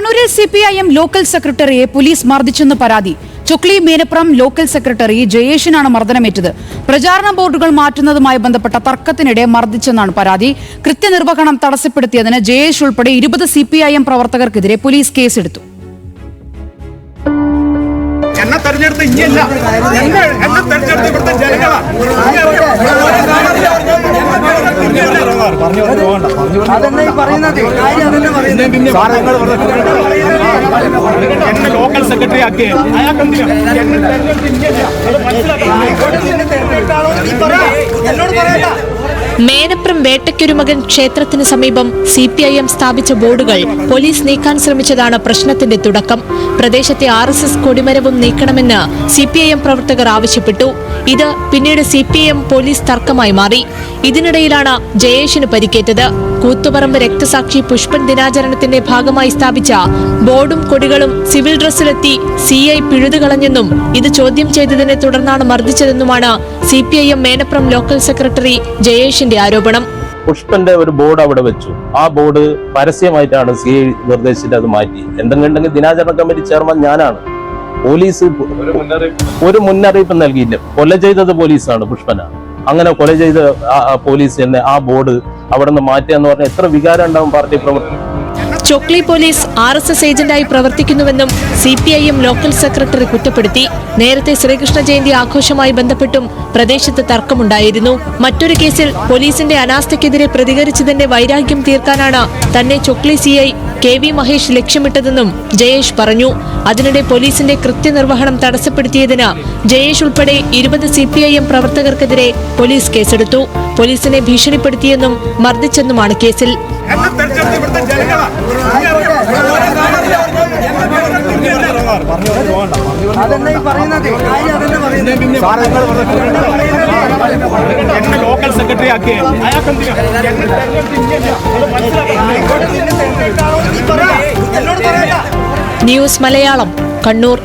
കണ്ണൂരിൽ CPIM local സെക്രട്ടറിയെ police മർദ്ദിച്ചെന്ന് പരാതി. ചൊക്ലി മേനപ്രം ലോക്കൽ സെക്രട്ടറി ജയേഷിനാണ് മർദ്ദനമേറ്റത്. പ്രചാരണ ബോർഡുകൾ മാറ്റുന്നതുമായി ബന്ധപ്പെട്ട തർക്കത്തിനിടെ മർദ്ദിച്ചെന്നാണ് പരാതി. കൃത്യനിർവഹണം തടസ്സപ്പെടുത്തിയതിന് ജയേഷ് ഉൾപ്പെടെ 20 CPIM പ്രവർത്തകർക്കെതിരെ പോലീസ് കേസെടുത്തു. ലോക്കൽ സെക്രട്ടറി ആക്കി മേനപ്രം വേട്ടയ്ക്കൊരുമകൻ ക്ഷേത്രത്തിന് സമീപം CPIM സ്ഥാപിച്ച ബോർഡുകൾ പോലീസ് നീക്കാൻ ശ്രമിച്ചതാണ് പ്രശ്നത്തിന്റെ തുടക്കം. പ്രദേശത്തെ RSS കൊടിമരവും നീക്കണമെന്ന് CPIM പ്രവർത്തകർ ആവശ്യപ്പെട്ടു. ഇത് പിന്നീട് CPIM പോലീസ് തർക്കമായി മാറി. ഇതിനിടയിലാണ് ജയേഷിന് പരിക്കേറ്റത്. കൂത്തുപറമ്പ് രക്തസാക്ഷി പുഷ്പൻ ദിനാചരണത്തിന്റെ ഭാഗമായി സ്ഥാപിച്ച ബോർഡും കൊടികളും സിവിൽ ഡ്രസ്സിലെത്തി CI പിഴുതുകളഞ്ഞെന്നും ഇത് ചോദ്യം ചെയ്തതിനെ തുടർന്നാണ് മർദ്ദിച്ചതെന്നുമാണ് CPIM മേനപ്രം ലോക്കൽ സെക്രട്ടറി ജയേഷിന്റെ ആരോപണം. പുഷ്പന്റെ ഒരു ബോർഡ് അവിടെ വെച്ചു. ആ ബോർഡ് പരസ്യമായിട്ടാണ് CI നിർദ്ദേശിച്ചിട്ട് അത് മാറ്റി. എന്തെങ്കിലും ദിനാചരണ കമ്മിറ്റി ചെയർമാൻ ഞാനാണ്. പോലീസ് ഒരു മുന്നറിയിപ്പ് നൽകിയില്ല. കൊല ചെയ്തത് പോലീസാണ്, പുഷ്പനാണ്. അങ്ങനെ കൊല ചെയ്ത പോലീസ് തന്നെ ആ ബോർഡ് അവിടെ നിന്ന് മാറ്റുക എന്ന് പറഞ്ഞാൽ എത്ര വികാരം ഉണ്ടാവും പാർട്ടി പ്രവർത്തനം. ചൊക്ലി പോലീസ് RSS ഏജന്റായി പ്രവർത്തിക്കുന്നുവെന്നും CPIM ലോക്കൽ സെക്രട്ടറി കുറ്റപ്പെടുത്തി. നേരത്തെ ശ്രീകൃഷ്ണ ജയന്തി ആഘോഷവുമായി ബന്ധപ്പെട്ടും പ്രദേശത്ത് തർക്കമുണ്ടായിരുന്നു. മറ്റൊരു കേസിൽ പോലീസിന്റെ അനാസ്ഥയ്ക്കെതിരെ പ്രതികരിച്ചതിന്റെ വൈരാഗ്യം തീർക്കാനാണ് തന്നെ ചൊക്ലി CI KV മഹേഷ് ലക്ഷ്യമിട്ടതെന്നും ജയേഷ് പറഞ്ഞു. അതിനിടെ പോലീസിന്റെ കൃത്യനിർവഹണം തടസ്സപ്പെടുത്തിയതിന് ജയേഷ് ഉൾപ്പെടെ 20 CPIM പ്രവർത്തകർക്കെതിരെ പോലീസ് കേസെടുത്തു. പോലീസിനെ ഭീഷണിപ്പെടുത്തിയെന്നും മർദ്ദിച്ചെന്നുമാണ് കേസിൽ. ലോക്കൽ സെക്രട്ടറി ആക്കി ന്യൂസ് മലയാളം, കണ്ണൂർ.